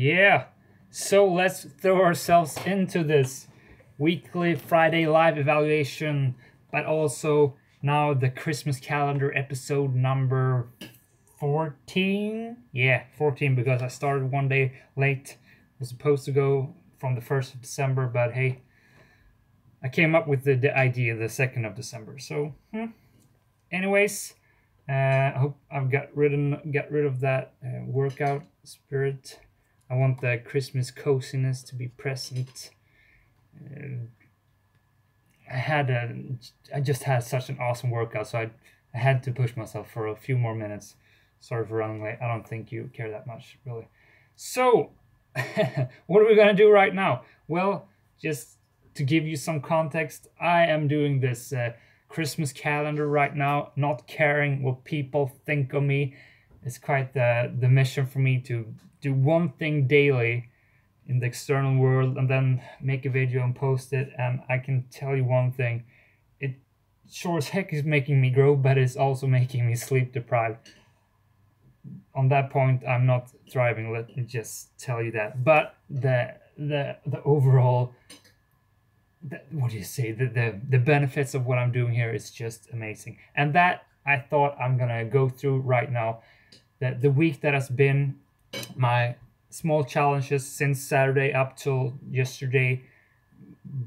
Yeah, so let's throw ourselves into this weekly Friday live evaluation, but also now the Christmas calendar episode number 14. Yeah, 14 because I started one day late. Was supposed to go from the 1st of December, but hey, I came up with the idea the 2nd of December. So, anyways, I hope I've got rid of that workout spirit. I want the Christmas coziness to be present. I just had such an awesome workout, so I had to push myself for a few more minutes. Sorry for running late. I don't think you care that much, really. So, what are we gonna do right now? Well, just to give you some context, I am doing this Christmas calendar right now, not caring what people think of me. It's quite the mission for me to do one thing daily in the external world and then make a video and post it. And I can tell you one thing, it sure as heck is making me grow, but it's also making me sleep deprived. On that point, I'm not thriving, let me just tell you that. But the overall, what do you say, the benefits of what I'm doing here is just amazing. And that I thought I'm gonna go through right now. The week that has been, my small challenges since Saturday up till yesterday,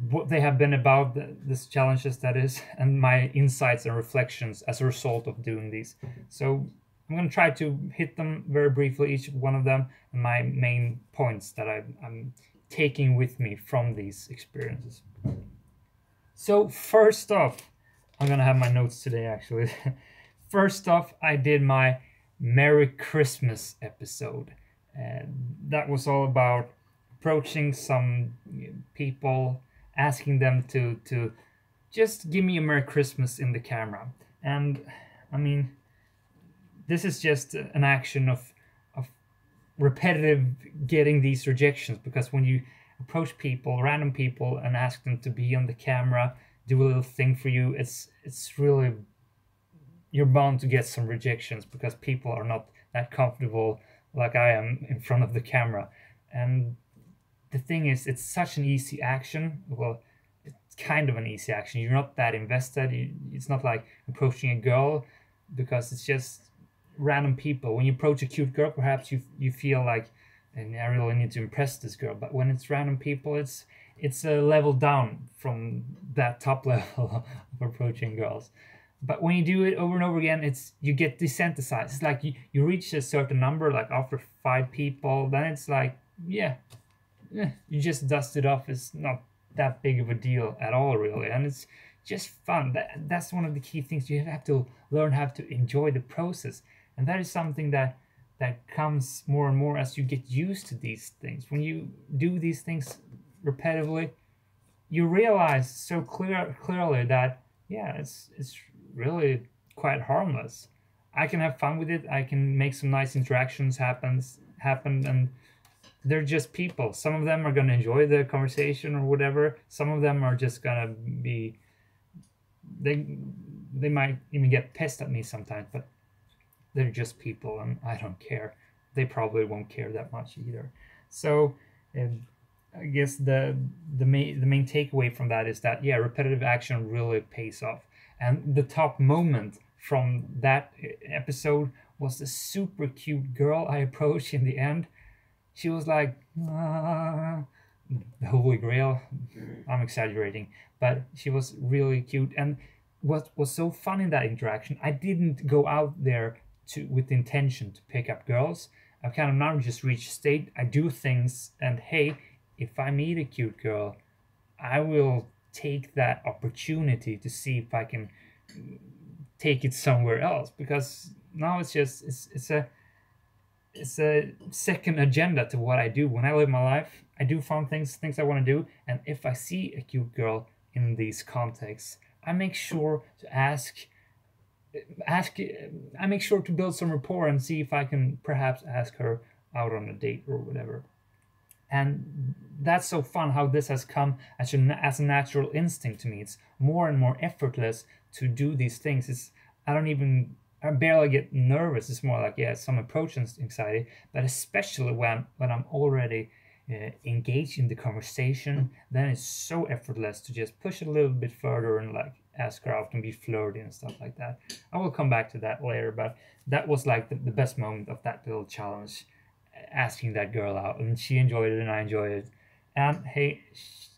what they have been about, these challenges that is, and my insights and reflections as a result of doing these. So I'm going to try to hit them very briefly, each one of them, and my main points that I'm taking with me from these experiences. So first off, I'm going to have my notes today actually. First off, I did my Merry Christmas episode. And that was all about approaching some people, asking them to just give me a Merry Christmas in the camera. And I mean, this is just an action of repetitive getting these rejections, because when you approach people, random people, and ask them to be on the camera, do a little thing for you, it's really, you're bound to get some rejections because people are not that comfortable like I am in front of the camera. And the thing is, it's such an easy action. Well, it's kind of an easy action. You're not that invested. It's not like approaching a girl, because it's just random people. When you approach a cute girl, perhaps you feel like, and I really need to impress this girl. But when it's random people, it's a level down from that top level of approaching girls. But when you do it over and over again, you get desensitized. It's like you reach a certain number, like after 5 people, then it's like, you just dust it off. It's not that big of a deal at all, really. And it's just fun. That's one of the key things. You have to learn how to enjoy the process. And that is something that comes more and more as you get used to these things. When you do these things repetitively, you realize so clearly that, it's really quite harmless. I can have fun with it. I can make some nice interactions happen, and they're just people. Some of them are going to enjoy the conversation or whatever. Some of them are just going to be, they might even get pissed at me sometimes, but they're just people and I don't care. They probably won't care that much either. So I guess the main takeaway from that is that, repetitive action really pays off. And the top moment from that episode was the super cute girl I approached in the end. She was like, the holy grail. I'm exaggerating, but she was really cute. And what was so fun in that interaction, I didn't go out there with the intention to pick up girls. I've kind of now just reached a state. I do things, and hey, if I meet a cute girl, I will take that opportunity to see if I can take it somewhere else, because now it's a second agenda to what I do. When I live my life, I do fun things I want to do, and if I see a cute girl in these contexts, I make sure to I make sure to build some rapport and see if I can perhaps ask her out on a date or whatever. And that's so fun how this has come as a natural instinct to me. It's more and more effortless to do these things. I I barely get nervous. It's more like, yeah, some approach anxiety, but especially when I'm already engaged in the conversation, then it's so effortless to just push it a little bit further and like ask her out and be flirty and stuff like that. I will come back to that later, but that was like the best moment of that little challenge, asking that girl out, and she enjoyed it and I enjoyed it. And hey,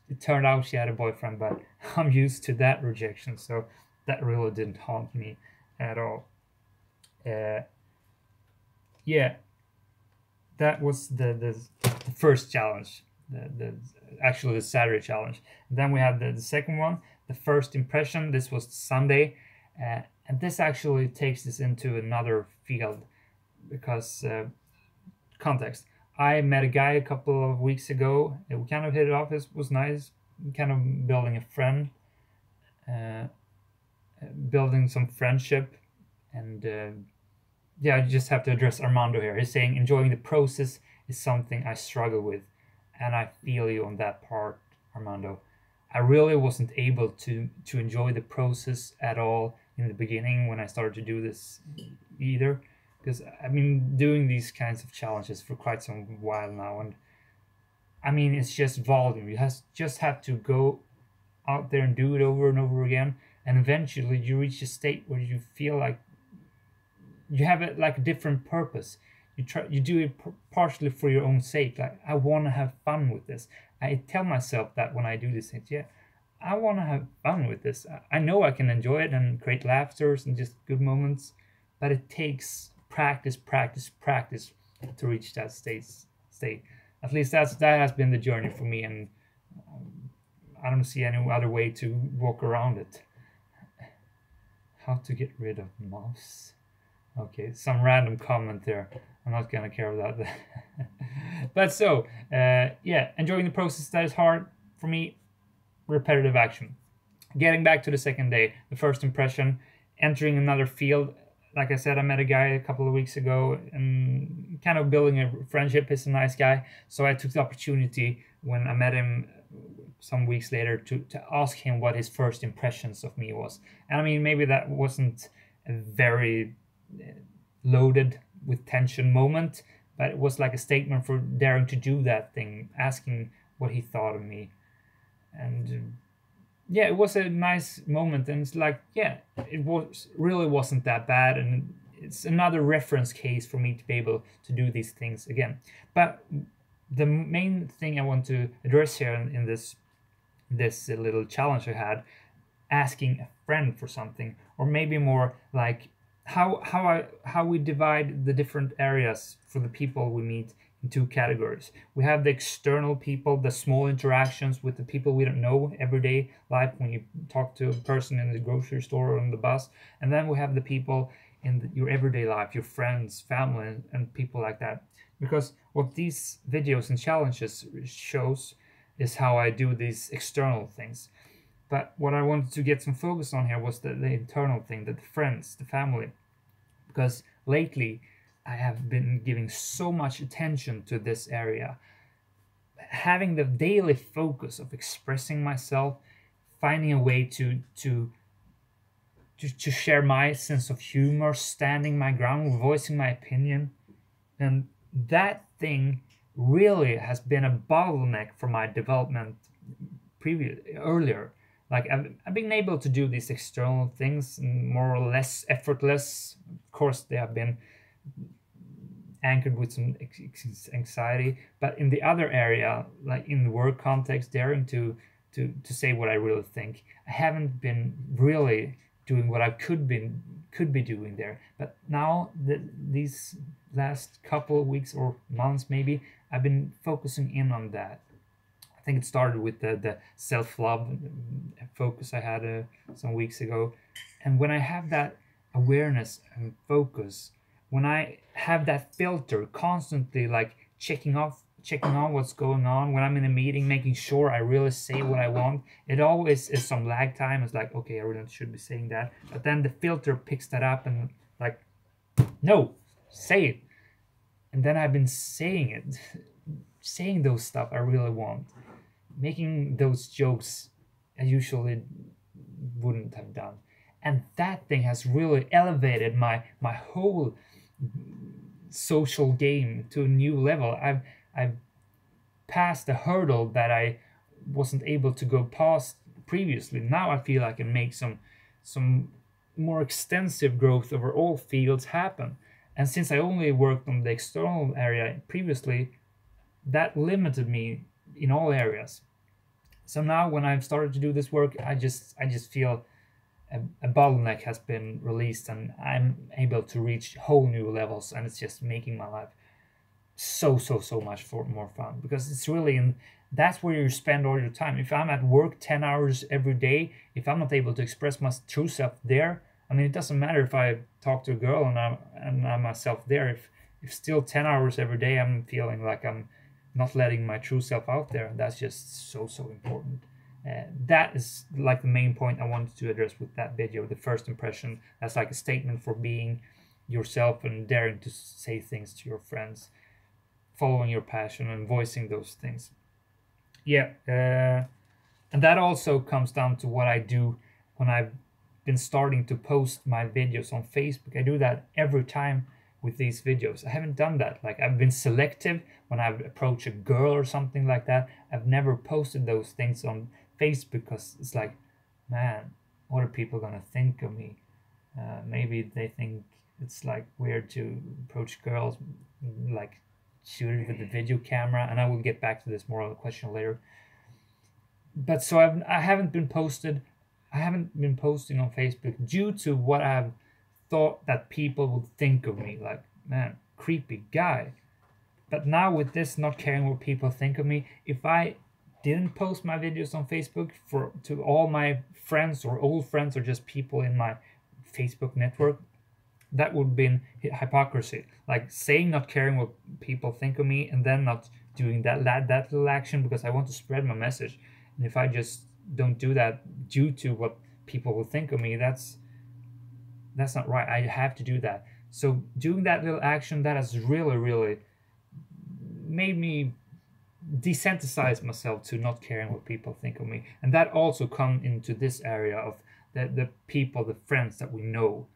it turned out she had a boyfriend, but I'm used to that rejection, so that really didn't haunt me at all. Yeah, that was the first challenge, actually the Saturday challenge. And then we had the second one, the first impression. This was Sunday, and this actually takes this into another field because context. I met a guy a couple of weeks ago. We kind of hit it off. It was nice, kind of building a friend, building some friendship, and yeah, I just have to address Armando here. He's saying enjoying the process is something I struggle with, and I feel you on that part, Armando. I really wasn't able to enjoy the process at all in the beginning when I started to do this either, because I've been doing these kinds of challenges for quite some while now, and I mean it's just volume. You just have to go out there and do it over and over again, and eventually you reach a state where you feel like you have it like a different purpose. You do it partially for your own sake. Like, I want to have fun with this. I tell myself that when I do these things. Yeah, I want to have fun with this. I know I can enjoy it and create laughters and just good moments, but it takes practice to reach that state. At least that has been the journey for me, and I don't see any other way to walk around it. How to get rid of mouse? Okay, some random comment there. I'm not gonna care about that. But so, yeah, enjoying the process, that is hard for me. Repetitive action. Getting back to the second day, the first impression, entering another field. Like I said, I met a guy a couple of weeks ago and kind of building a friendship. He's a nice guy. So I took the opportunity when I met him some weeks later to ask him what his first impressions of me was. And I mean, maybe that wasn't a very loaded with tension moment, but it was like a statement for daring to do that thing, asking what he thought of me. And yeah, it was a nice moment, and it's like, yeah, it wasn't that bad, and it's another reference case for me to be able to do these things again. But the main thing I want to address here in this little challenge I had, asking a friend for something, or maybe more like how we divide the different areas for the people we meet in two categories. We have the external people, the small interactions with the people we don't know everyday life, when you talk to a person in the grocery store or on the bus, and then we have the people in your everyday life, your friends, family, and people like that. Because what these videos and challenges shows is how I do these external things. But what I wanted to get some focus on here was the internal thing, the friends, the family. Because lately, I have been giving so much attention to this area. Having the daily focus of expressing myself, finding a way to share my sense of humor, standing my ground, voicing my opinion. And that thing really has been a bottleneck for my development earlier. Like, I've been able to do these external things more or less effortless. Of course, they have been anchored with some anxiety, but in the other area, like in the work context, daring to say what I really think, I haven't been really doing what I could be doing there. But now, these last couple of weeks or months maybe, I've been focusing in on that. I think it started with the self-love focus I had some weeks ago. And when I have that awareness and focus, when I have that filter constantly like checking on what's going on, when I'm in a meeting, making sure I really say what I want, it always is some lag time. It's like, okay, I really should be saying that. But then the filter picks that up and like, no, say it. And then I've been saying it, saying those stuff I really want, making those jokes I usually wouldn't have done. And that thing has really elevated my whole social game to a new level. I've passed a hurdle that I wasn't able to go past previously. Now I feel I can make some more extensive growth over all fields happen. And since I only worked on the external area previously, that limited me in all areas. So now when I've started to do this work, I just feel a bottleneck has been released, and I'm able to reach whole new levels, and it's just making my life so much more fun, because it's really in that's where you spend all your time. If I'm at work 10 hours every day, if I'm not able to express my true self there, I mean, it doesn't matter if I talk to a girl and I'm myself there. If still 10 hours every day I'm feeling like I'm not letting my true self out there, that's just so important. That is like the main point I wanted to address with that video, the first impression. That's like a statement for being yourself and daring to say things to your friends, following your passion and voicing those things. Yeah, and that also comes down to what I do when I've been starting to post my videos on Facebook. I do that every time with these videos. I haven't done that. Like, I've been selective when I've approached a girl or something like that. I've never posted those things on Facebook because it's like, man, what are people gonna think of me? Maybe they think it's like weird to approach girls, like shoot it with the video camera, and I will get back to this more of a question later. But so I haven't been posting on Facebook due to what I've thought that people would think of me, like, man, creepy guy. But now with this not caring what people think of me, if I didn't post my videos on Facebook to all my friends or old friends or just people in my Facebook network, that would be hypocrisy. Like saying not caring what people think of me and then not doing that little action because I want to spread my message. And if I just don't do that due to what people will think of me, that's not right. I have to do that. So doing that little action, that has really made me desensitize myself to not caring what people think of me. And that also come into this area of the people, the friends that we know.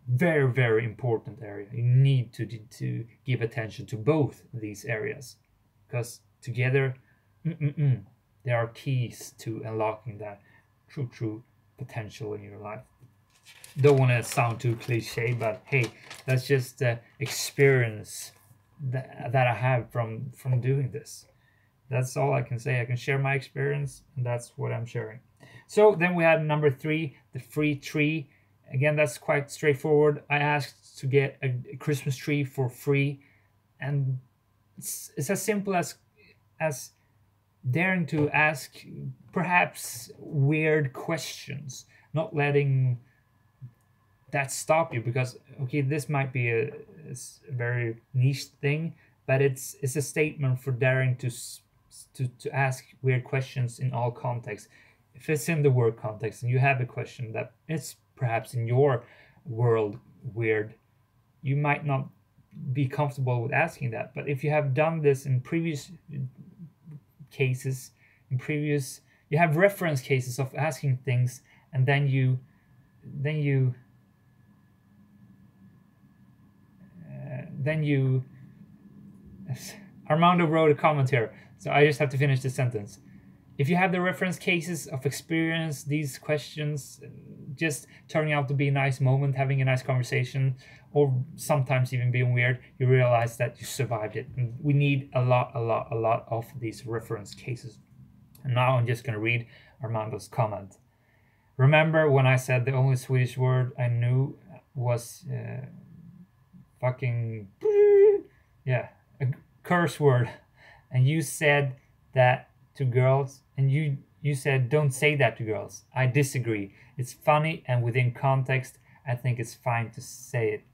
Very important area. You need to give attention to both these areas, because together there are keys to unlocking that true potential in your life. Don't want to sound too cliche, but hey, that's just the experience that I have from doing this. That's all I can say. I can share my experience, and that's what I'm sharing. So then we had number 3, the free tree. Again, that's quite straightforward. I asked to get a Christmas tree for free, and it's as simple as daring to ask perhaps weird questions, not letting that stop you, because okay, this might be a very niche thing, but it's a statement for daring to ask weird questions in all contexts. If it's in the work context and you have a question that it's perhaps in your world weird, you might not be comfortable with asking that. But if you have done this in previous cases, you have reference cases of asking things, and then you Armando wrote a comment here, so I just have to finish the sentence. If you have the reference cases of experience, these questions just turning out to be a nice moment, having a nice conversation, or sometimes even being weird, you realize that you survived it. And we need a lot of these reference cases. And now I'm just going to read Armando's comment. Remember when I said the only Swedish word I knew was fucking, yeah, a curse word, and you said that to girls, and you said don't say that to girls. I disagree. It's funny, and within context I think it's fine to say it.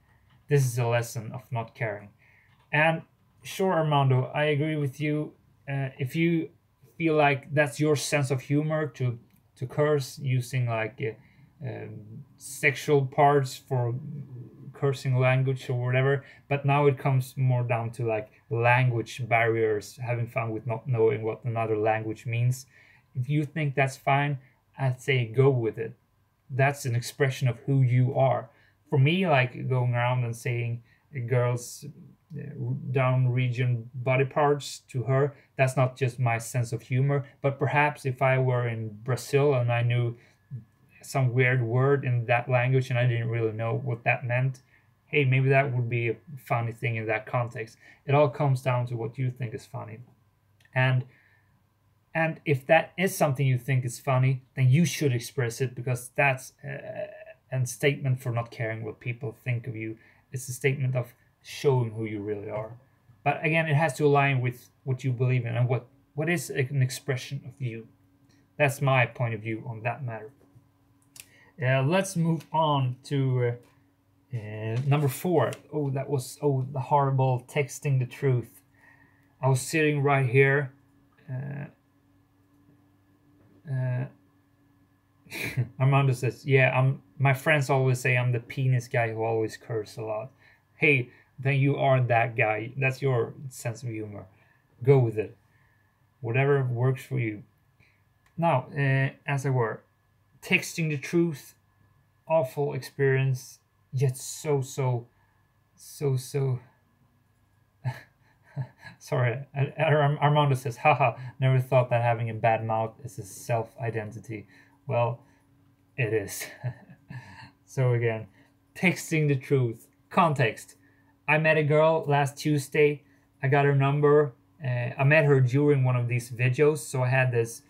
This is a lesson of not caring. And sure, Armando, I agree with you. If you feel like that's your sense of humor to curse using like sexual parts for cursing language or whatever, but now it comes more down to like language barriers, having fun with not knowing what another language means. If you think that's fine, I'd say go with it. that's an expression of who you are. For me, like going around and saying girls down region body parts to her, that's not just my sense of humor. But perhaps if I were in Brazil and I knew some weird word in that language and I didn't really know what that meant, hey, maybe that would be a funny thing in that context. It all comes down to what you think is funny. And if that is something you think is funny, then you should express it, because that's a statement for not caring what people think of you. It's a statement of showing who you really are. But again, it has to align with what you believe in and what is an expression of you. That's my point of view on that matter. Let's move on to number 4. Oh, that was the horrible texting the truth. I was sitting right here. Armando says, yeah, my friends always say I'm the penis guy who always curse a lot. Hey, then you are that guy. That's your sense of humor. Go with it. Whatever works for you. Now, as I were, texting the truth, awful experience, yet so sorry, Armando says, haha, never thought that having a bad mouth is a self-identity. Well, it is. So again, texting the truth. Context. I met a girl last Tuesday. I got her number. I met her during one of these videos, so I had this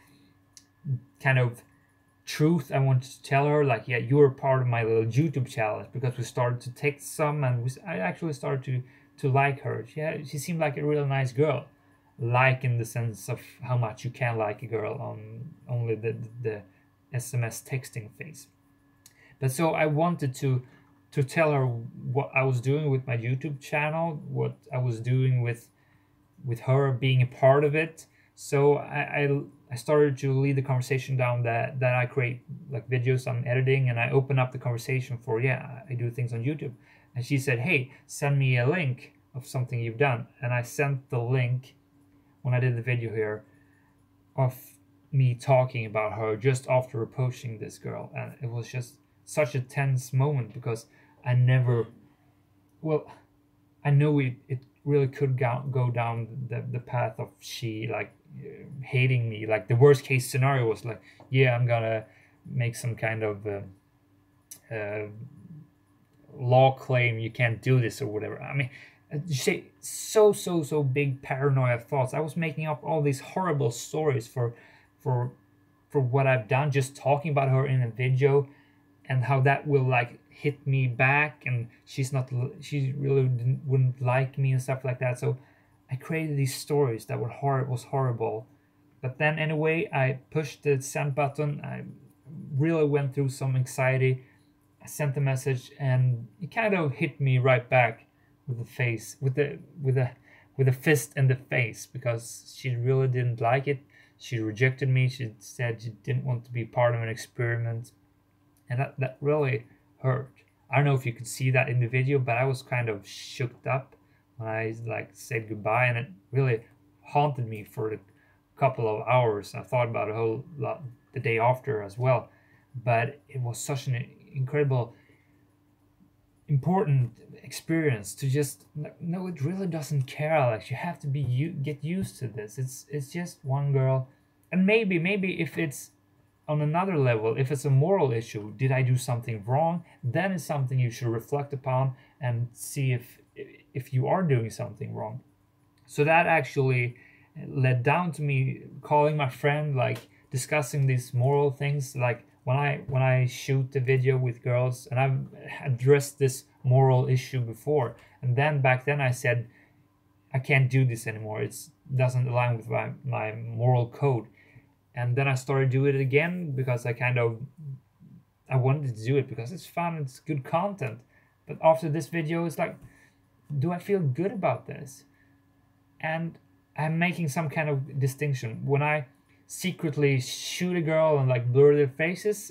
kind of truth I wanted to tell her, like, yeah, you were part of my little YouTube challenge, because we started to text some, and I actually started to like her. She seemed like a real nice girl, like in the sense of how much you can like a girl on only the SMS texting phase. But so I wanted to tell her what I was doing with my YouTube channel, what I was doing with her being a part of it. So I started to lead the conversation down that I create like videos I'm editing, and I open up the conversation for, yeah, I do things on YouTube. And she said, hey, send me a link of something you've done. And I sent the link when I did the video here of me talking about her just after approaching this girl. And it was just such a tense moment, because I never, well, I know it really could go down the path of she like hating me. Like the worst case scenario was like, yeah, I'm gonna make some kind of law claim, you can't do this or whatever. I mean, say so big paranoia thoughts. I was making up all these horrible stories for what I've done, just talking about her in a video, and how that will like hit me back, and she really wouldn't like me and stuff like that. So I created these stories that was horrible. But then anyway, I pushed the send button. I really went through some anxiety. I sent the message, and it kind of hit me right back with the face, with a fist in the face, because she really didn't like it. She rejected me. She said she didn't want to be part of an experiment, and that really hurt. I don't know if you could see that in the video, but I was kind of shook up when I like said goodbye, and it really haunted me for a couple of hours. I thought about it a whole lot the day after as well, but it was such an incredible, important experience to just no, it really doesn't care, Alex. You have to get used to this. It's just one girl, and maybe if it's on another level, if it's a moral issue, did I do something wrong? Then it's something you should reflect upon and see if you are doing something wrong. So that actually led down to me calling my friend, like discussing these moral things, like when I shoot the video with girls, and I've addressed this moral issue before, and then back then I said I can't do this anymore. It doesn't align with my moral code. And then I started doing it again because I wanted to do it because it's fun, it's good content. But after this video, it's like, do I feel good about this? And I'm making some kind of distinction. When I secretly shoot a girl and like blur their faces,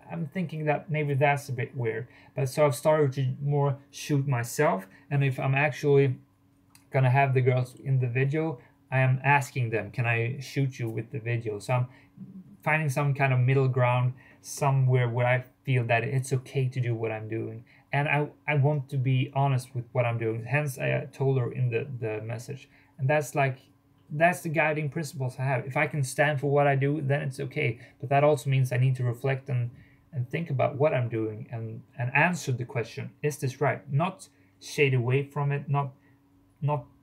I'm thinking that maybe that's a bit weird. But so I've started to more shoot myself, and if I'm actually gonna have the girls in the video, I am asking them, can I shoot you with the video? So I'm finding some kind of middle ground, somewhere where I feel that it's okay to do what I'm doing. And I want to be honest with what I'm doing. Hence, I told her in the message. And that's the guiding principles I have. If I can stand for what I do, then it's okay. But that also means I need to reflect and think about what I'm doing and answer the question, is this right? Not shade away from it, not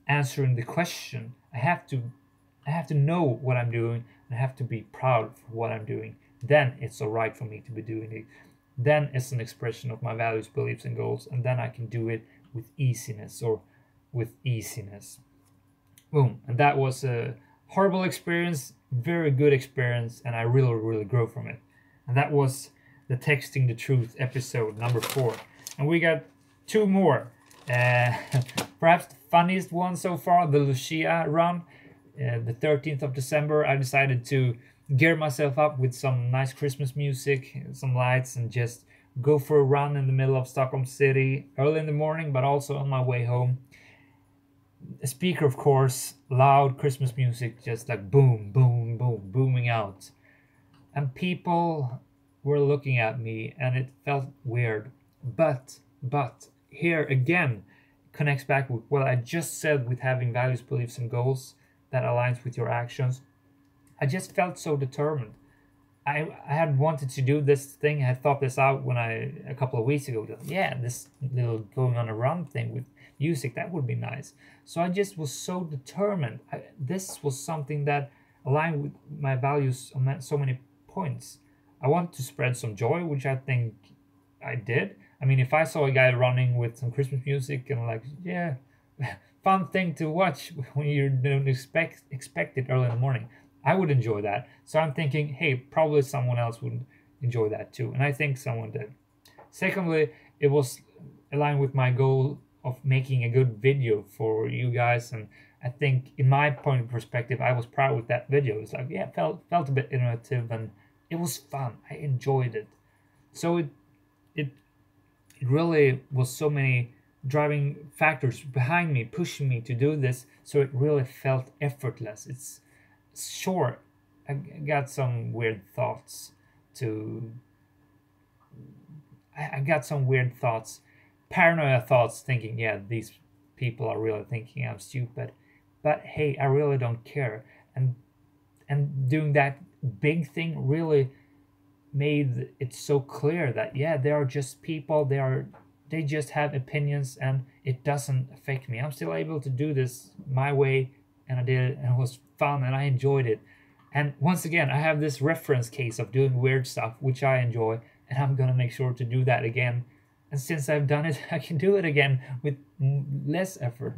answering the question. I have to know what I'm doing, and I have to be proud for what I'm doing. Then it's all right for me to be doing it. Then it's an expression of my values, beliefs, and goals, and then I can do it with easiness or with easiness. Boom. And that was a horrible experience, very good experience, and I really, really grew from it. And that was the Texting the Truth episode number 4. And we got 2 more. Perhaps the funniest one so far, the Lucia run. The 13th of December, I decided to gear myself up with some nice Christmas music, some lights, and just go for a run in the middle of Stockholm city early in the morning, but also on my way home. A speaker, of course, loud Christmas music, just like boom, boom, boom, booming out. And people were looking at me, and it felt weird. But here again connects back with what I just said with having values, beliefs, and goals that aligns with your actions. I just felt so determined. I had wanted to do this thing. I had thought this out when a couple of weeks ago. Yeah, this little going on a run thing with music, that would be nice. So I just was so determined. This was something that aligned with my values on so many points. I wanted to spread some joy, which I think I did. I mean, if I saw a guy running with some Christmas music and like, yeah, fun thing to watch when you don't expect it early in the morning, I would enjoy that. So I'm thinking, hey, probably someone else would enjoy that too. And I think someone did. Secondly, it was aligned with my goal of making a good video for you guys. And I think in my point of perspective, I was proud with that video. It's like, yeah, felt a bit innovative and it was fun. I enjoyed it. So it really was so many driving factors behind me, pushing me to do this. So it really felt effortless. It's sure, I got some weird thoughts paranoia thoughts, thinking, yeah, these people are really thinking I'm stupid. But hey, I really don't care. And doing that big thing really made it so clear that, yeah, they are just people. They just have opinions, and it doesn't affect me. I'm still able to do this my way, and I did it, and it was fun, and I enjoyed it. And once again, I have this reference case of doing weird stuff, which I enjoy, and I'm gonna make sure to do that again. And since I've done it, I can do it again with less effort.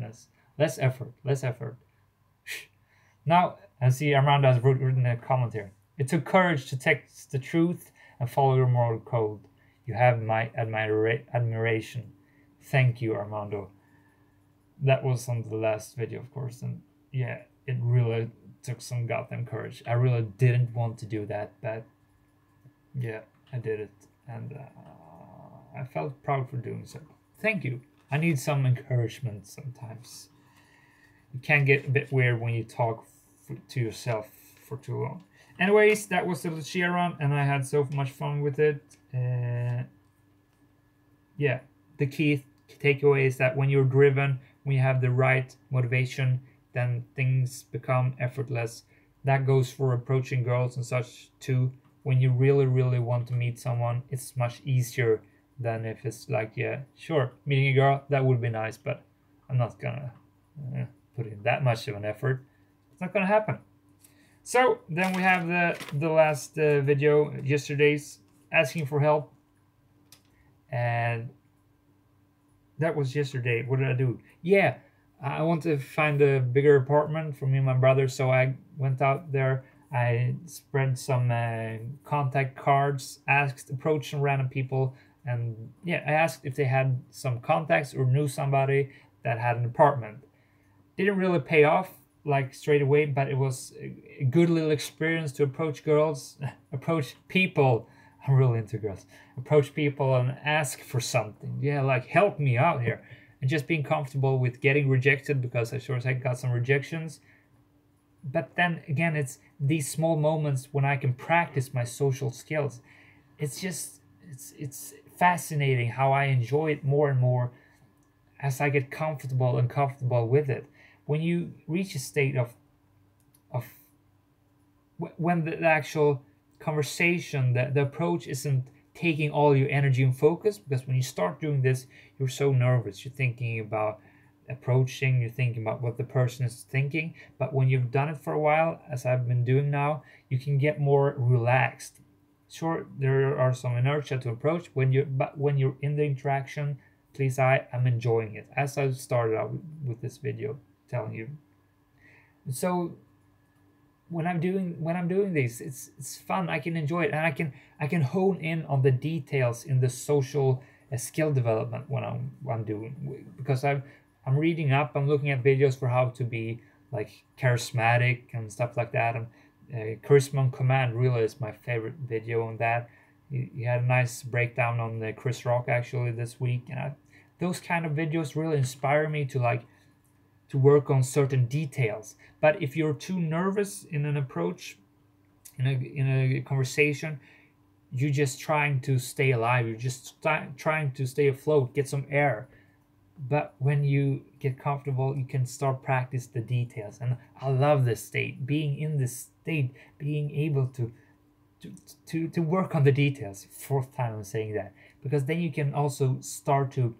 Now, I see Armando has written a comment here. It took courage to text the truth and follow your moral code. You have my admiration. Thank you, Armando. That was on the last video, of course, and yeah, it really took some goddamn courage. I really didn't want to do that, but yeah, I did it, and I felt proud for doing so. Thank you. I need some encouragement sometimes. It can get a bit weird when you talk to yourself for too long. Anyways, that was the Lucia run, and I had so much fun with it. Yeah, the key takeaway is that when you're driven, when you have the right motivation, then things become effortless. That goes for approaching girls and such too. When you really, really want to meet someone, it's much easier than if it's like, yeah, sure, meeting a girl, that would be nice, but I'm not gonna put in that much of an effort. It's not gonna happen. So then we have the last video, yesterday's, asking for help. And that was yesterday. What did I do? Yeah, I want to find a bigger apartment for me and my brother. So I went out there. I spread some contact cards, approached some random people. And yeah, I asked if they had some contacts or knew somebody that had an apartment. Didn't really pay off like straight away, but it was a good little experience to approach girls, approach people. I'm really into girls. Approach people and ask for something. Yeah, like help me out here. And just being comfortable with getting rejected, because I sure as heck got some rejections. but then again, it's these small moments when I can practice my social skills. It's just it's fascinating how I enjoy it more and more as I get comfortable and comfortable with it. When you reach a state of when the actual conversation, the approach isn't taking all your energy and focus, because when you start doing this, you're so nervous. You're thinking about approaching, you're thinking about what the person is thinking. But when you've done it for a while, as I've been doing now, you can get more relaxed. Sure, there are some inertia to approach but when you're in the interaction, please, I'm enjoying it, as I started out with this video telling you. So when I'm doing this, it's fun. I can enjoy it, and I can hone in on the details in the social skill development when I'm doing, because I'm reading up, I'm looking at videos for how to be like charismatic and stuff like that. And Charisma on Command really is my favorite video on that. He had a nice breakdown on the Chris Rock actually this week, and those kind of videos really inspire me to work on certain details. But if you're too nervous in an approach, in a conversation, you're just trying to stay alive. You're just trying to stay afloat, get some air. But when you get comfortable, you can start practice the details. And I love this state, being in this state, being able to work on the details. Fourth time I'm saying that, because then you can also start to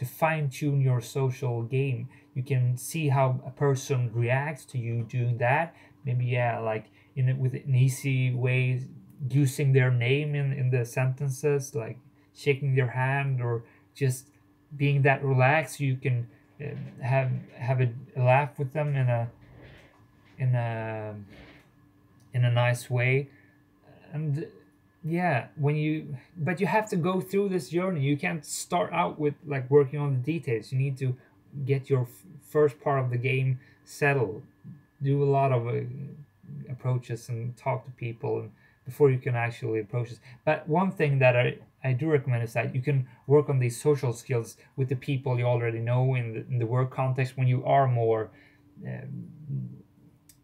fine tune your social game. You can see how a person reacts to you doing that. Maybe, yeah, like with an easy way, using their name in the sentences, like shaking their hand, or just being that relaxed. You can have a laugh with them in a nice way. And yeah, but you have to go through this journey. You can't start out with like working on the details. You need to get your first part of the game settled, do a lot of approaches and talk to people, and before you can actually approach this. But one thing that I do recommend is that you can work on these social skills with the people you already know in the work context. When you are more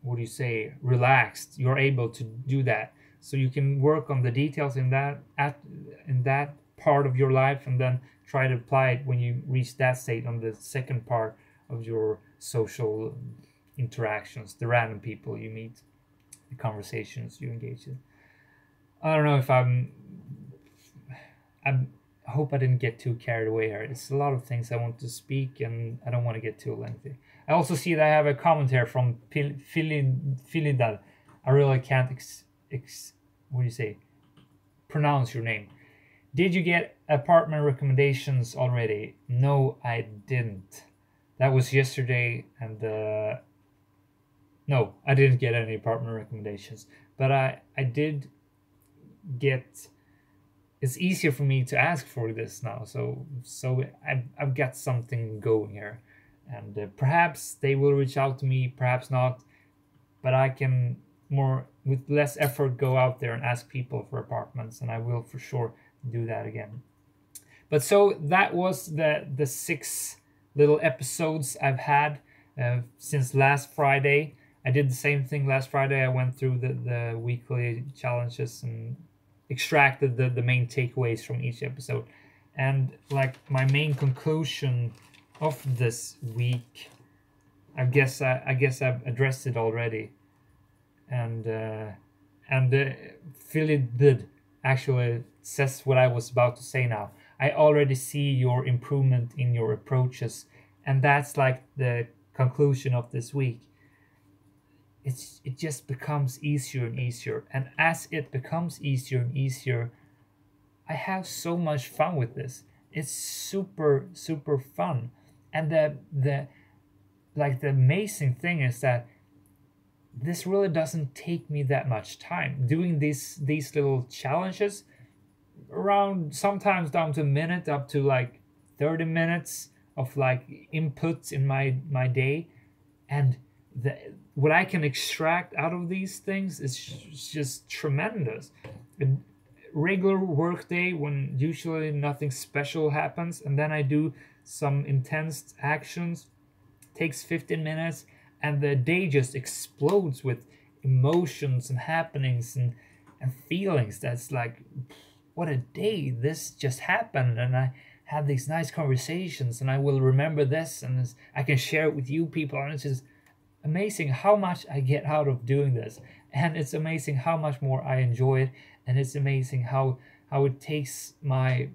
what do you say, relaxed, you're able to do that. So you can work on the details in that part of your life, and then try to apply it when you reach that state on the second part of your social interactions, the random people you meet, the conversations you engage in. I don't know if I hope I didn't get too carried away here. It's a lot of things I want to speak, and I don't want to get too lengthy. I also see that I have a comment here from Filidal. I really can't what do you say? Pronounce your name. Did you get apartment recommendations already? No, I didn't. That was yesterday, and no, I didn't get any apartment recommendations. But I did get. It's easier for me to ask for this now, so I've got something going here, and perhaps they will reach out to me, perhaps not, but I can more with less effort go out there and ask people for apartments, and I will for sure do that again. But so that was the 6 little episodes I've had since last Friday. I did the same thing last Friday. I went through the weekly challenges and extracted the main takeaways from each episode. And like my main conclusion of this week, I guess I've addressed it already. And Philip did actually says what I was about to say now. I already see your improvement in your approaches, and that's like the conclusion of this week. It just becomes easier and easier, and as it becomes easier and easier, I have so much fun with this. It's super fun, and the amazing thing is that this really doesn't take me that much time doing these little challenges, around sometimes down to a minute, up to like 30 minutes of like inputs in my day. And what I can extract out of these things is just tremendous. A regular work day when usually nothing special happens, and then I do some intense actions, takes 15 minutes, and the day just explodes with emotions and happenings and feelings. That's like, what a day, this just happened, and I had these nice conversations, and I will remember this, and I can share it with you people, and it's just amazing how much I get out of doing this, and it's amazing how much more I enjoy it, and it's amazing how it takes my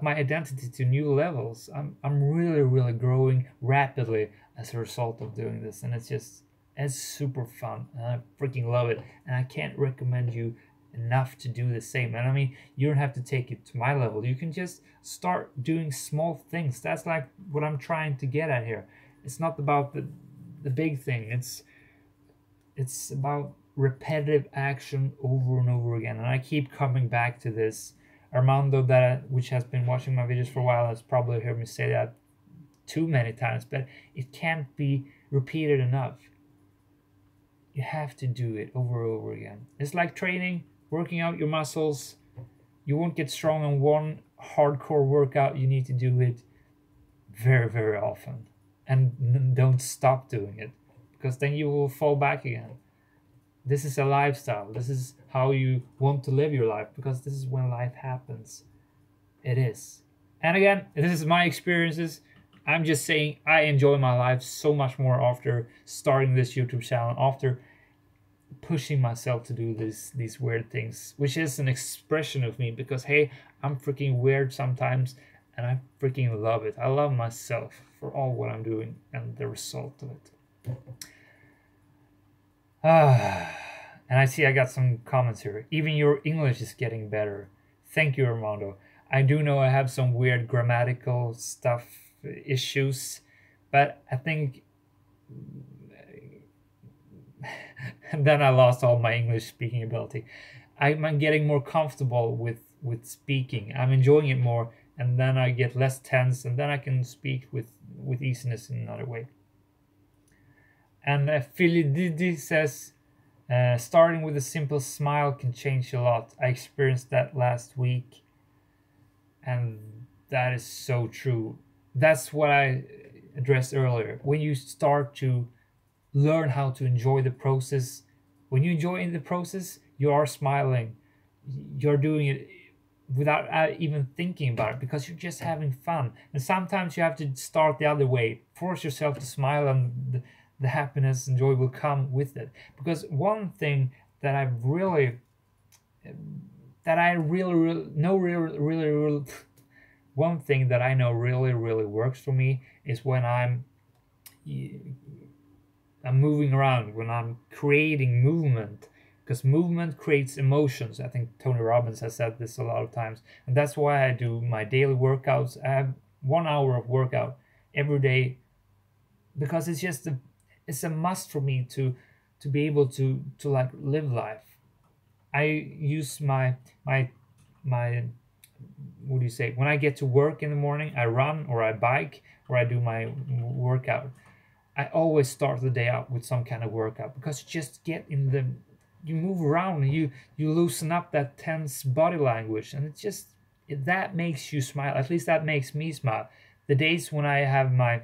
identity to new levels. I'm really growing rapidly as a result of doing this, and it's super fun, and I freaking love it, and I can't recommend you enough to do the same. And I mean, you don't have to take it to my level. You can just start doing small things. That's like what I'm trying to get at here. It's not about the big thing. It's about repetitive action over and over again. And I keep coming back to this. Armando, which has been watching my videos for a while, has probably heard me say that too many times, but it can't be repeated enough. You have to do it over and over again. It's like training, working out your muscles. You won't get strong on one hardcore workout. You need to do it very often, and don't stop doing it, because then you will fall back again. This is a lifestyle. This is how you want to live your life, because this is when life happens. It is. And again, this is my experiences. I'm just saying I enjoy my life so much more after starting this YouTube channel, after pushing myself to do these weird things, which is an expression of me, because hey, I'm freaking weird sometimes, and I freaking love it. I love myself for all what I'm doing and the result of it. And I see I got some comments here. Even your English is getting better. Thank you, Armando. I do know I have some weird grammatical stuff issues, but I think and then I lost all my English speaking ability. I'm getting more comfortable with speaking. I'm enjoying it more, and then I get less tense, and then I can speak with easiness in another way. And Philididi says, starting with a simple smile can change a lot. I experienced that last week, and that is so true. That's what I addressed earlier. When you start to learn how to enjoy the process, when you enjoy the process, you are smiling. You're doing it without even thinking about it, because you're just having fun. And sometimes you have to start the other way. Force yourself to smile, and the happiness and joy will come with it. Because one thing that I really one thing that I know really works for me is when I'm moving around, when I'm creating movement, because movement creates emotions. I think Tony Robbins has said this a lot of times, and that's why I do my daily workouts. I have 1 hour of workout every day, because it's a must for me to be able to like live life. I use my what do you say, when I get to work in the morning, I run or I bike or I do my workout. I always start the day out with some kind of workout, because you just get in the, you move around, and you loosen up that tense body language, and that makes you smile. At least that makes me smile. The days when I have my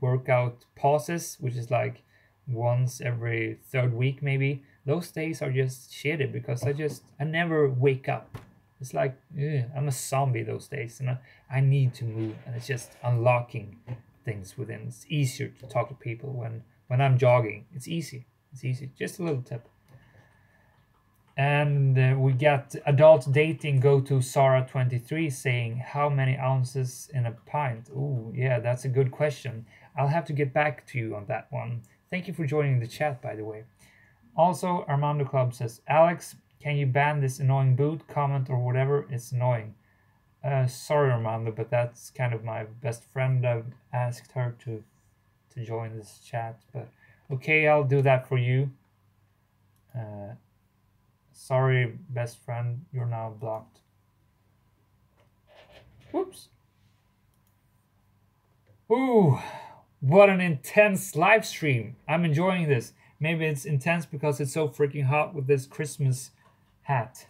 workout pauses, which is like once every third week maybe, those days are just shitty, because I never wake up. It's like, I'm a zombie those days, and I need to move, and it's just unlocking things within. It's easier to talk to people when I'm jogging. It's easy. Just a little tip. And we got adult dating go to Sarah23 saying, how many ounces in a pint? Oh yeah, that's a good question. I'll have to get back to you on that one. Thank you for joining the chat, by the way. Also, Armando Club says, Alex, can you ban this annoying boot comment or whatever? It's annoying. Sorry, Armando, but that's kind of my best friend. I've asked her to join this chat, but okay, I'll do that for you. Sorry, best friend, you're now blocked. Whoops. Ooh, what an intense live stream. I'm enjoying this. Maybe it's intense because it's so freaking hot with this Christmas hat.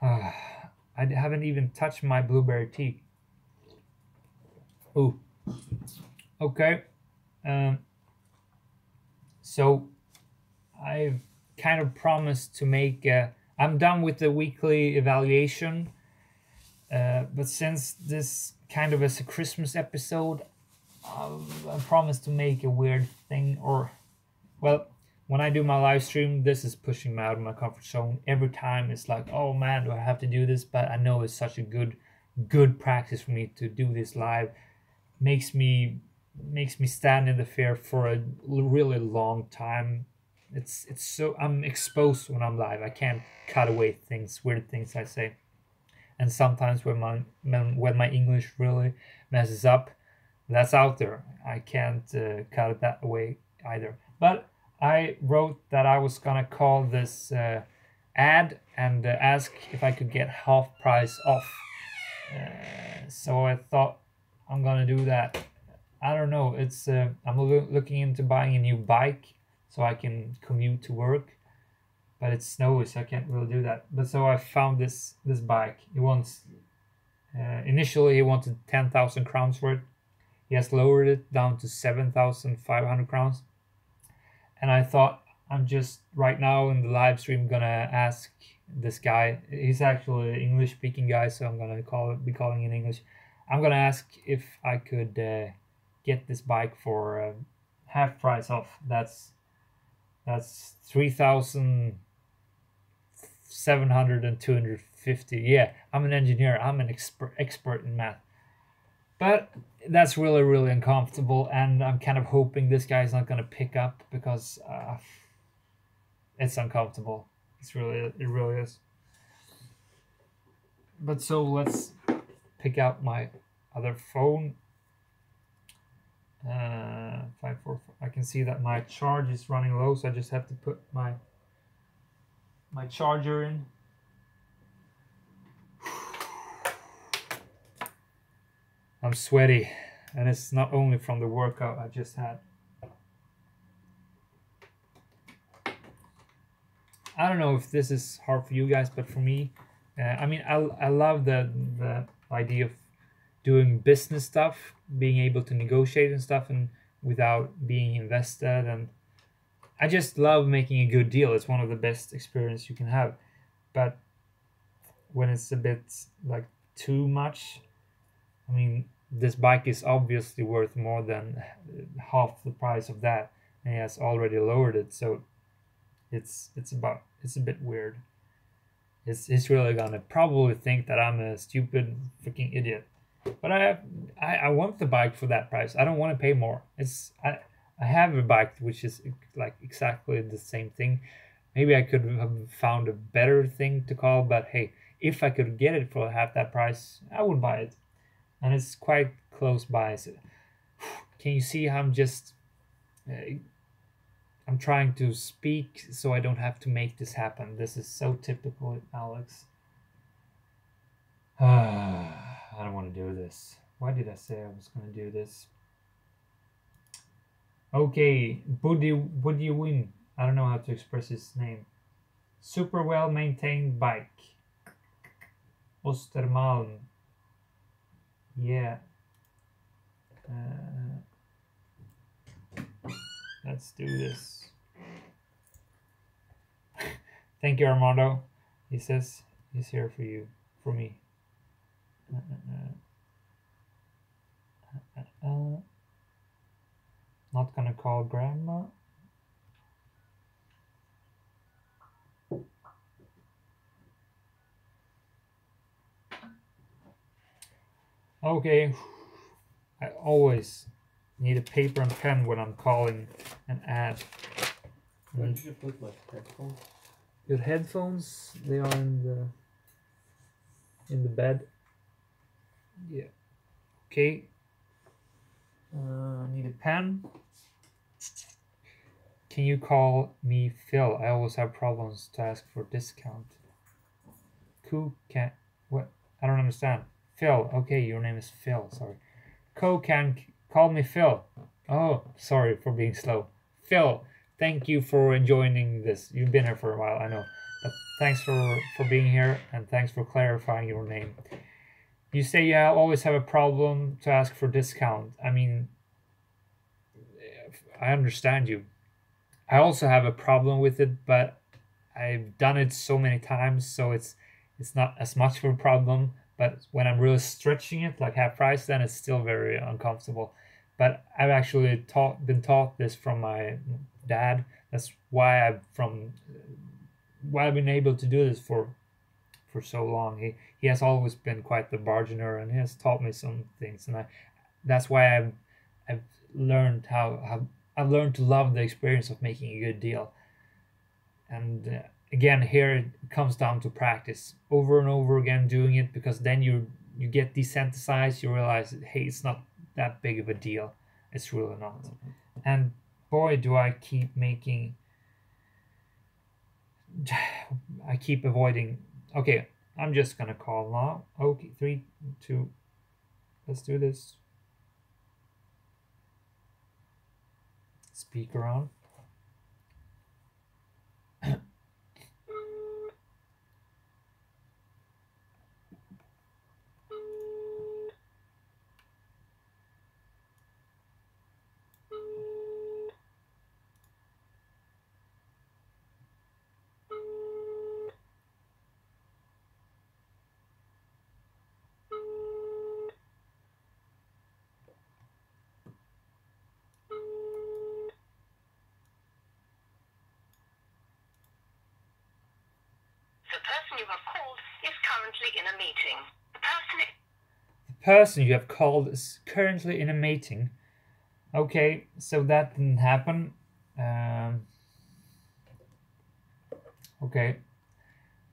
I haven't even touched my blueberry tea. Ooh, Okay. Um, so I've kind of promised to make. I'm done with the weekly evaluation, but since this kind of is a Christmas episode, I promised to make a weird thing. Or, well, when I do my live stream, this is pushing me out of my comfort zone. Every time it's like, oh man, do I have to do this? But I know it's such a good practice for me to do this live. Makes me stand in the fair for a really long time. It's so I'm exposed when I'm live. I can't cut away weird things I say. And sometimes when my English really messes up, that's out there. I can't cut it that away either. But I wrote that I was gonna call this ad and ask if I could get half price off. So I thought I'm gonna do that. I don't know. It's I'm looking into buying a new bike so I can commute to work, but it's snowy, so I can't really do that. But so I found this bike. He wants initially he wanted 10,000 crowns for it. He has lowered it down to 7,500 crowns, and I thought I'm just right now in the live stream gonna ask this guy. He's actually an English speaking guy, so I'm gonna be calling in English. I'm gonna ask if I could get this bike for half price off. That's 3,700 and 250. Yeah, I'm an engineer. I'm an expert in math. But that's really uncomfortable, and I'm kind of hoping this guy's not gonna pick up because it's uncomfortable. It really is. But so let's pick out my other phone. 544. I can see that my charge is running low, so I just have to put my charger in. I'm sweaty, and it's not only from the workout I just had. I don't know if this is hard for you guys, but for me, I mean, I love the idea of doing business stuff, being able to negotiate and stuff, and without being invested. And I just love making a good deal. It's one of the best experience you can have. But when it's a bit like too much, I mean, this bike is obviously worth more than half the price of that, and he has already lowered it. So it's a bit weird. He's really gonna probably think that I'm a stupid freaking idiot. But I want the bike for that price. I don't want to pay more. I have a bike which is like exactly the same thing. Maybe I could have found a better thing to call, but hey, if I could get it for half that price, I would buy it. And it's quite close by. So, can you see how I'm just I'm trying to speak so I don't have to make this happen. This is so typical Alex. I don't want to do this. Why did I say I was going to do this? Okay, would you win? I don't know how to express his name. Super well maintained bike. Ostermalm. Yeah. Let's do this. Thank you, Armando. He says he's here for you, for me. Not gonna call grandma. Okay, I always need a paper and pen when I'm calling an ad. Where did you put my headphones? Your headphones, they are in the bed. Yeah. Okay. Need a pen. Can you call me Phil? I always have problems to ask for discount. What? I don't understand. Phil. Okay, your name is Phil. Sorry. Can call me Phil. Oh, sorry for being slow. Phil, thank you for joining this. You've been here for a while, I know. But thanks for being here, and thanks for clarifying your name. You say you always have a problem to ask for discount. I mean, I understand you. I also have a problem with it, but I've done it so many times, so it's not as much of a problem. But when I'm really stretching it, like half price, then it's still very uncomfortable. But I've actually been taught this from my dad. That's why I've been able to do this for so long. He has always been quite the bargainer, and he has taught me some things, and that's why I've learned how I've learned to love the experience of making a good deal. And again, here it comes down to practice over and over again, doing it, because then you get desensitized. You realize, hey, it's not that big of a deal. It's really not. And boy, do I keep making. I keep avoiding. Okay, I'm just gonna call now. Okay, 3, 2. Let's do this. Speaker on. You have called is currently in a meeting. The person you have called is currently in a meeting. Okay, so that didn't happen. Okay.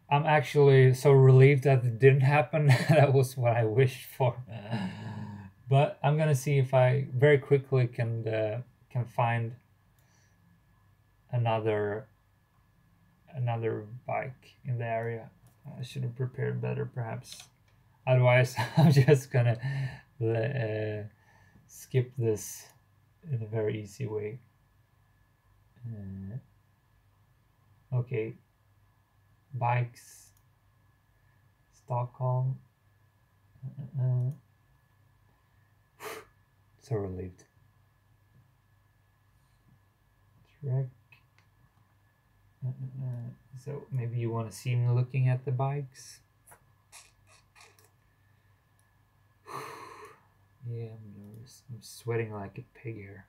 I'm actually so relieved that it didn't happen. That was what I wished for. But I'm gonna see if I very quickly can find another bike in the area. I should have prepared better, perhaps. Otherwise, I'm just gonna skip this in a very easy way. Okay, bikes, Stockholm. So relieved. Trek. So maybe you want to see me looking at the bikes. Yeah, I'm nervous. I'm sweating like a pig here.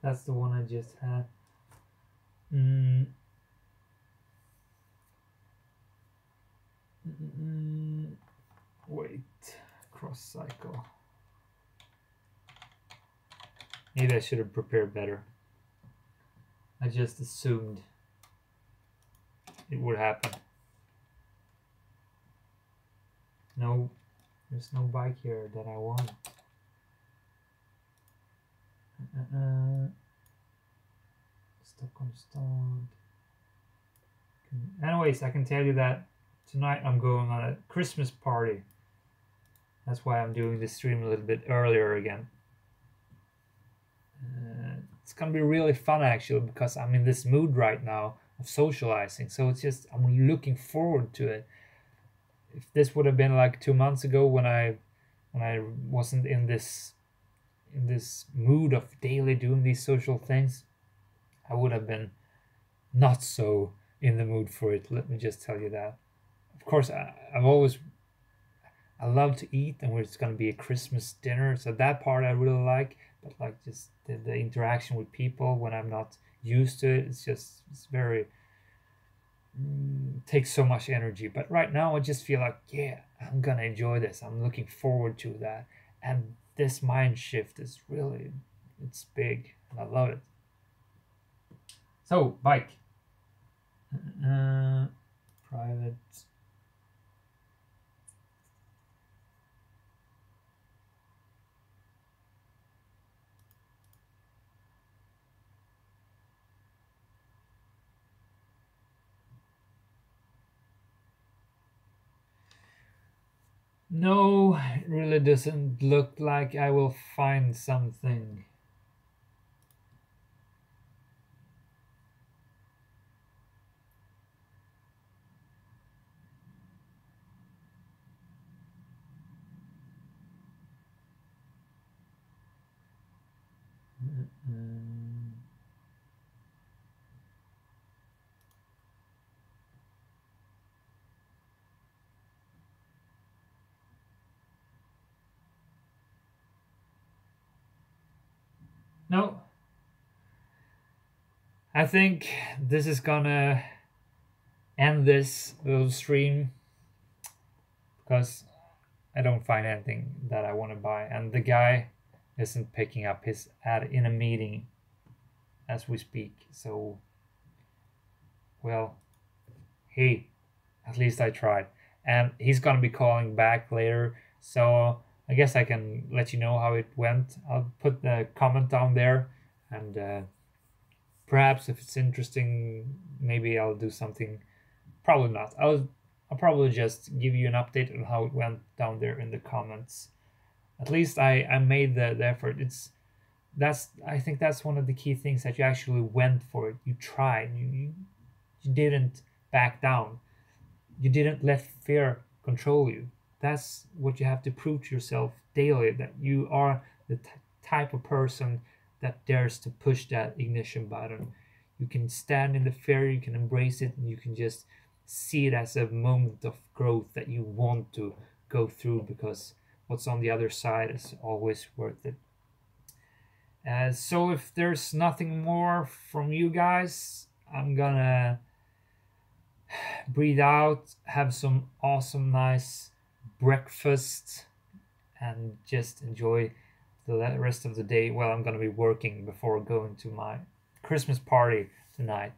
That's the one I just had. Wait, cross cycle. Maybe I should have prepared better. I just assumed it would happen. No, there's no bike here that I want. Stockholm start. Anyways, I can tell you that tonight I'm going on a Christmas party. That's why I'm doing this stream a little bit earlier again. It's gonna be really fun actually, because I'm in this mood right now of socializing. So it's just, I'm looking forward to it. If this would have been like 2 months ago when I wasn't in this mood of daily doing these social things, I would have been not so in the mood for it. Let me just tell you that. Of course, I love to eat, and it's going to be a Christmas dinner, so that part I really like. But like just the interaction with people when I'm not used to it, it's very takes so much energy. But right now I just feel like, yeah, I'm gonna enjoy this. I'm looking forward to that, and this mind shift is really, it's big, and I love it. So bike, private. No, it really doesn't look like I will find something. No, I think this is gonna end this little stream because I don't find anything that I want to buy, and the guy isn't picking up his ad in a meeting as we speak. So, well, hey, at least I tried, and he's gonna be calling back later. So I guess I can let you know how it went. I'll put the comment down there, and perhaps if it's interesting, maybe I'll do something. Probably not. I'll probably just give you an update on how it went down there in the comments. At least I made the effort. I think that's one of the key things, that you actually went for it. You tried. You didn't back down. You didn't let fear control you. That's what you have to prove to yourself daily, that you are the type of person that dares to push that ignition button. You can stand in the fear, you can embrace it, and you can just see it as a moment of growth that you want to go through, because what's on the other side is always worth it. So if there's nothing more from you guys, I'm gonna breathe out, have some awesome nice breakfast, and just enjoy the rest of the day. Well, I'm gonna be working before going to my Christmas party tonight.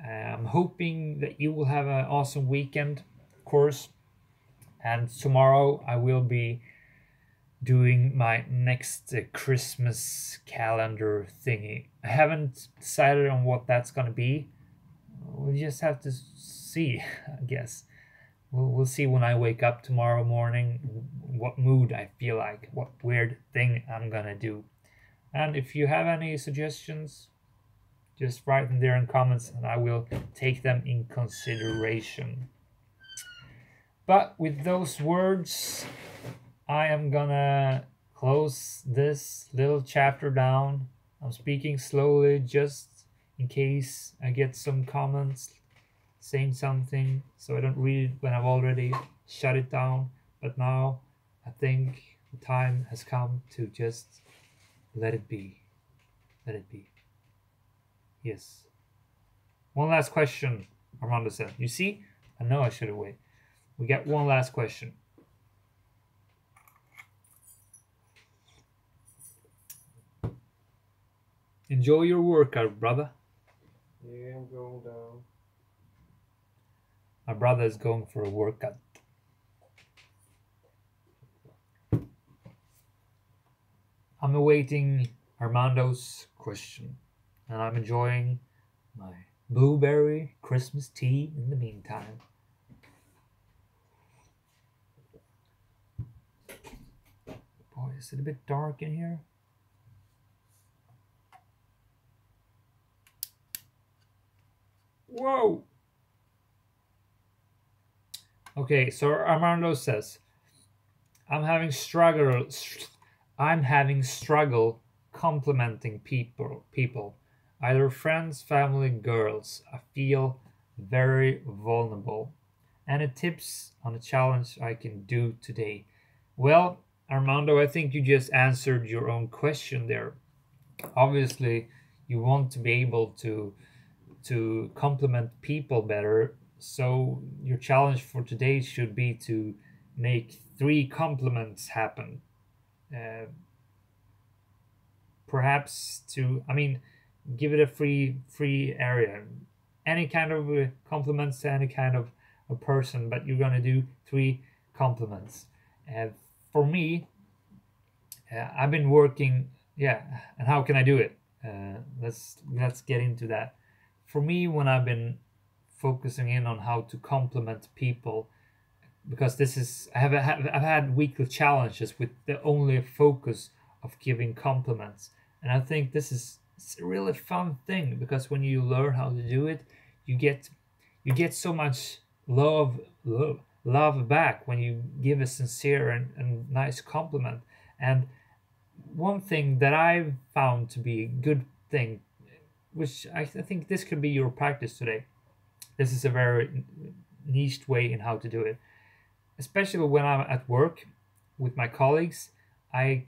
I'm hoping that you will have an awesome weekend, of course, and tomorrow I will be doing my next Christmas calendar thingy. I haven't decided on what that's gonna be. We'll just have to see, I guess. We'll see when I wake up tomorrow morning, what mood I feel like, what weird thing I'm gonna do. And if you have any suggestions, just write them there in comments and I will take them in consideration. But with those words, I am gonna close this little chapter down. I'm speaking slowly just in case I get some comments saying something, so I don't read it when I've already shut it down. But now I think the time has come to just let it be. Let it be. Yes. One last question, Armando said. You see? I know I should have waited. We got one last question. Enjoy your workout, brother. Yeah, I'm going down. My brother is going for a workout. I'm awaiting Armando's question, and I'm enjoying my blueberry Christmas tea in the meantime. Boy, is it a bit dark in here? Whoa! Okay, so Armando says, I'm having struggle complimenting people, either friends, family, girls. I feel very vulnerable. Any tips on a challenge I can do today? Well, Armando, I think you just answered your own question there. Obviously, you want to be able to compliment people better. So your challenge for today should be to make 3 compliments happen. Perhaps give it a free area. Any kind of compliments to any kind of a person, but you're gonna do 3 compliments. For me, I've been working. Yeah, and how can I do it? Let's get into that. For me, when I've been focusing in on how to compliment people, because I've had weekly challenges with the only focus of giving compliments, and I think this is a really fun thing, because when you learn how to do it, you get so much love back when you give a sincere and nice compliment. And one thing that I've found to be a good thing, which I think this could be your practice today. This is a very niched way in how to do it, especially when I'm at work with my colleagues. I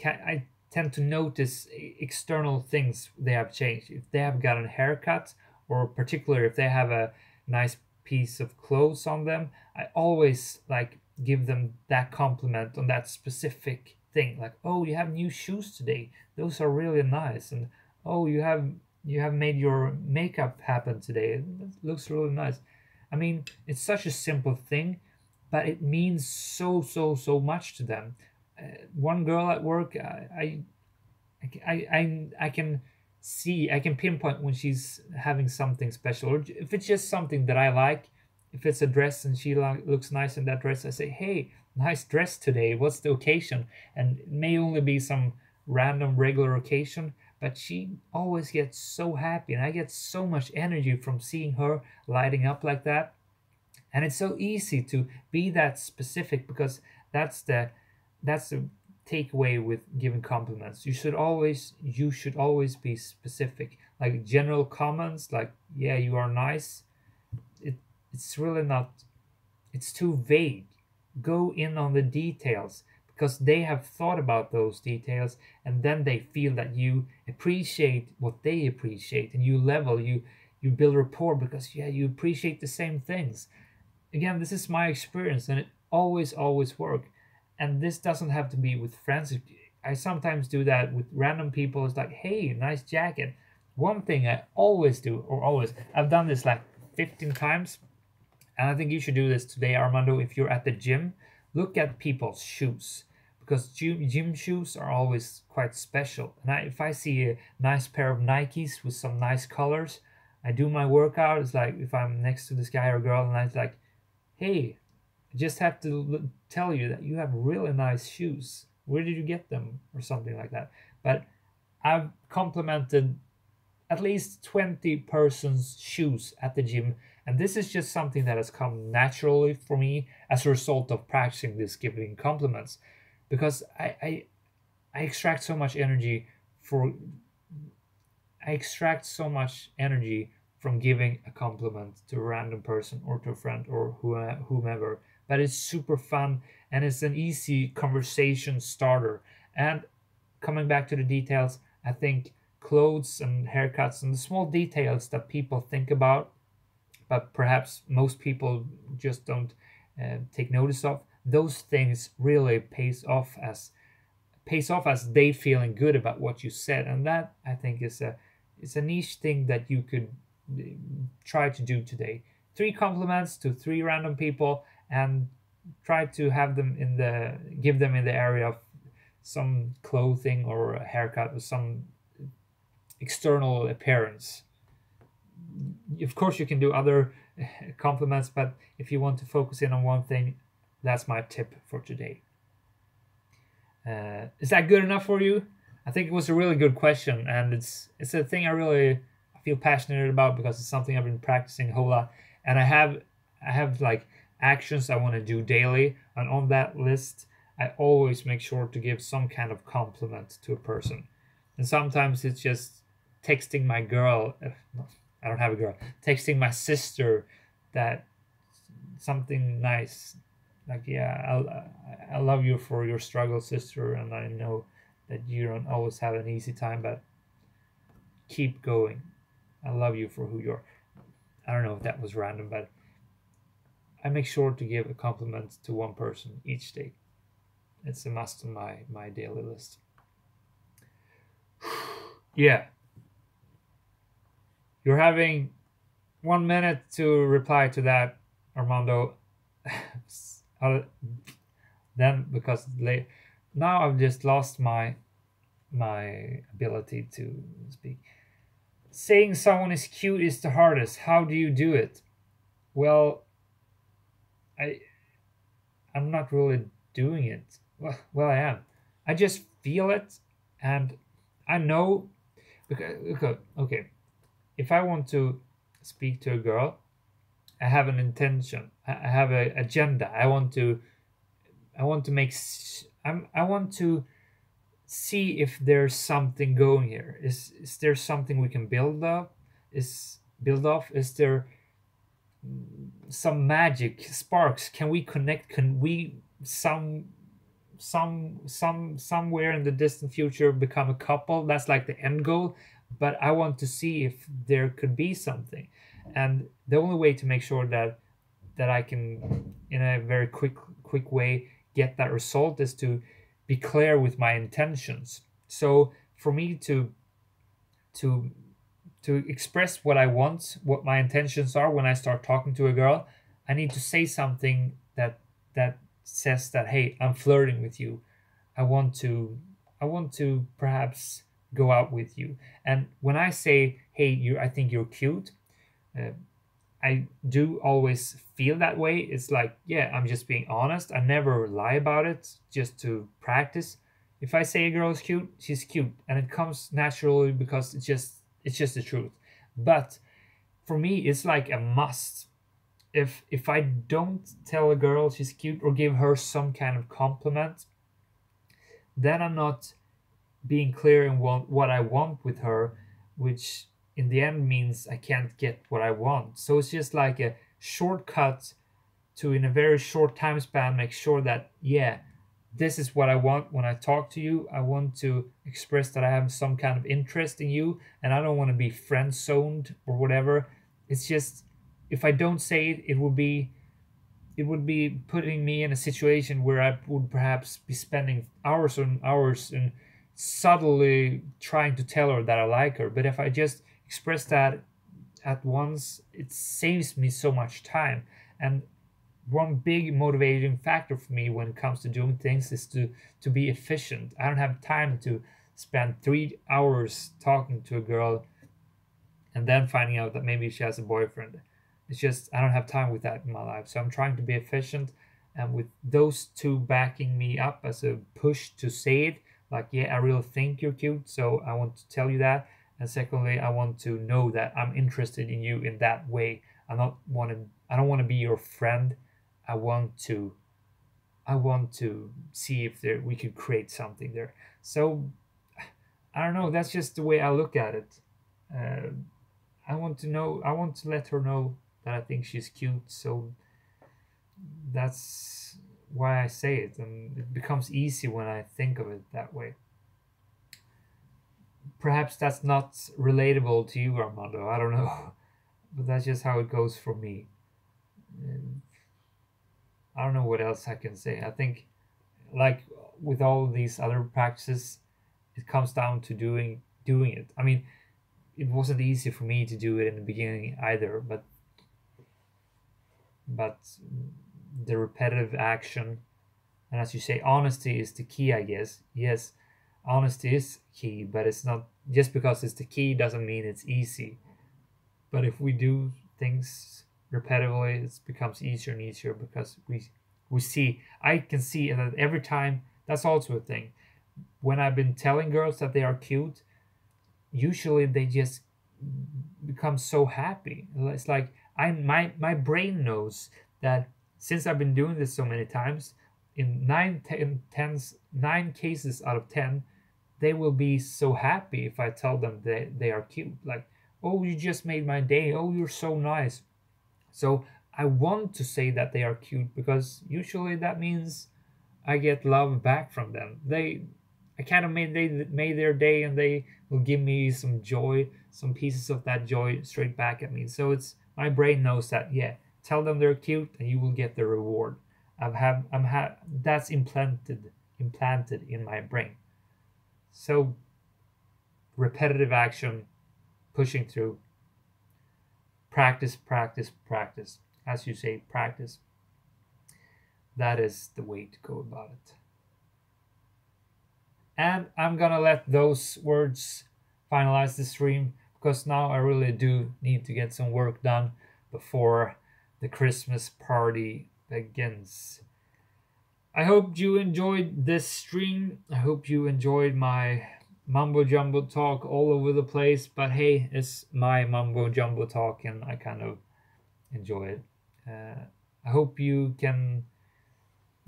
tend to notice external things they have changed. If they have gotten a haircut, or particularly if they have a nice piece of clothes on them, I always like give them that compliment on that specific thing. Like, oh, you have new shoes today. Those are really nice. And oh, you have made your makeup happen today. It looks really nice. I mean, it's such a simple thing, but it means so much to them. One girl at work, I can see, I can pinpoint when she's having something special, or if it's just something that I like. If it's a dress and she looks nice in that dress, I say, "Hey, nice dress today. What's the occasion?" And it may only be some random regular occasion, but she always gets so happy, and I get so much energy from seeing her lighting up like that. And it's so easy to be that specific, because that's the takeaway with giving compliments. You should always be specific. Like general comments like, yeah, you are nice, it's really not, it's too vague. Go in on the details, because they have thought about those details, and then they feel that you appreciate what they appreciate, and you build rapport, because yeah, you appreciate the same things. Again, this is my experience, and it always work. And this doesn't have to be with friends. I sometimes do that with random people. It's like, hey, nice jacket. One thing I always do, or always, I've done this like 15 times, and I think you should do this today, Armando. If you're at the gym, look at people's shoes, because gym shoes are always quite special. And if I see a nice pair of Nikes with some nice colors, I do my workout. It's like if I'm next to this guy or girl, and I'm like, hey, I just have to tell you that you have really nice shoes. Where did you get them? Or something like that. But I've complimented at least 20 persons' shoes at the gym. And this is just something that has come naturally for me as a result of practicing this giving compliments. Because I extract so much energy for I extract so much energy from giving a compliment to a random person or to a friend or whomever. But it's super fun, and it's an easy conversation starter. And coming back to the details, I think clothes and haircuts and the small details that people think about, but perhaps most people just don't take notice of, those things really pays off as they feeling good about what you said. And that, I think, is a niche thing that you could try to do today. 3 compliments to 3 random people, and try to give them in the area of some clothing or a haircut or some external appearance. Of course, you can do other compliments, but if you want to focus in on one thing, that's my tip for today. Is that good enough for you? I think it was a really good question, and it's a thing I feel passionate about, because it's something I've been practicing a whole lot, and I have like actions I want to do daily, and on that list I always make sure to give some kind of compliment to a person. And sometimes it's just texting my girl. I don't have a girl. Texting my sister that something nice, like, yeah, I love you for your struggle, sister, and I know that you don't always have an easy time, but keep going. I love you for who you are. I don't know if that was random, but I make sure to give a compliment to one person each day. It's a must on my daily list. Yeah. You're having 1 minute to reply to that, Armando. Then, because now I've just lost my ability to speak. Saying someone is cute is the hardest. How do you do it? Well, I'm not really doing it. Well, I am. I just feel it, and I know. Okay. If I want to speak to a girl, I have an intention. I have an agenda. I want to see if there's something going here. Is there something we can build up? Build off? Is there some magic sparks? Can we connect? Can we somewhere in the distant future become a couple? That's like the end goal. But I want to see if there could be something, and the only way to make sure that I can, in a very quick way, get that result is to be clear with my intentions. So for me to express what I want, what my intentions are when I start talking to a girl, I need to say something that says that, hey, I'm flirting with you. I want to perhaps go out with you. And when I say, hey, I think you're cute, I do always feel that way. It's like, yeah, I'm just being honest. I never lie about it, just to practice. If I say a girl is cute, she's cute, and it comes naturally because it's just the truth. But for me, it's like a must. If I don't tell a girl she's cute or give her some kind of compliment, then I'm not being clear in what I want with her, which in the end means I can't get what I want. So it's just like a shortcut to, in a very short time span, make sure that, yeah, this is what I want when I talk to you. I want to express that I have some kind of interest in you, and I don't want to be friend zoned or whatever. It's just, if I don't say it, it would be putting me in a situation where I would perhaps be spending hours and hours and subtly trying to tell her that I like her. But if I just express that at once, it saves me so much time. And one big motivating factor for me when it comes to doing things is to be efficient. I don't have time to spend 3 hours talking to a girl and then finding out that maybe she has a boyfriend. It's just, I don't have time with that in my life. So I'm trying to be efficient, and with those two backing me up as a push to say it, like, yeah, I really think you're cute, so I want to tell you that. And secondly, I want to know that I'm interested in you in that way. I don't want to be your friend. I want to see if we could create something there. So I don't know, that's just the way I look at it. I want to let her know that I think she's cute, so that's why I say it, and it becomes easy when I think of it that way. Perhaps that's not relatable to you, Armando, I don't know, but that's just how it goes for me. And I don't know what else I can say. I think, like with all these other practices, it comes down to doing it. I mean, it wasn't easy for me to do it in the beginning either, but the repetitive action, and as you say, honesty is the key, I guess. Yes, honesty is key, but it's not just because it's the key doesn't mean it's easy. But if we do things repetitively, it becomes easier and easier because I can see that every time. That's also a thing. When I've been telling girls that they are cute, usually they just become so happy. It's like my brain knows that since I've been doing this so many times, in 9 cases out of 10, they will be so happy if I tell them that they are cute. Like, oh, you just made my day. Oh, you're so nice. So I want to say that they are cute because usually that means I get love back from them. I kind of made their day, and they will give me some joy, some pieces of that joy straight back at me. So it's my brain knows that, yeah, tell them they're cute and you will get the reward. That's implanted in my brain. So repetitive action, pushing through, practice, practice, practice. As you say, practice. That is the way to go about it. And I'm gonna let those words finalize the stream, because now I really do need to get some work done before the Christmas party begins. I hope you enjoyed this stream. I hope you enjoyed my mumbo jumbo talk all over the place, but hey, it's my mumbo jumbo talk and I kind of enjoy it. I hope you can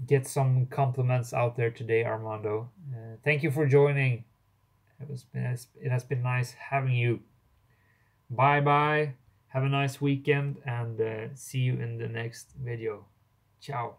get some compliments out there today, Armando. thank you for joining. It has been nice having you. Bye bye. Have a nice weekend, and see you in the next video. Ciao.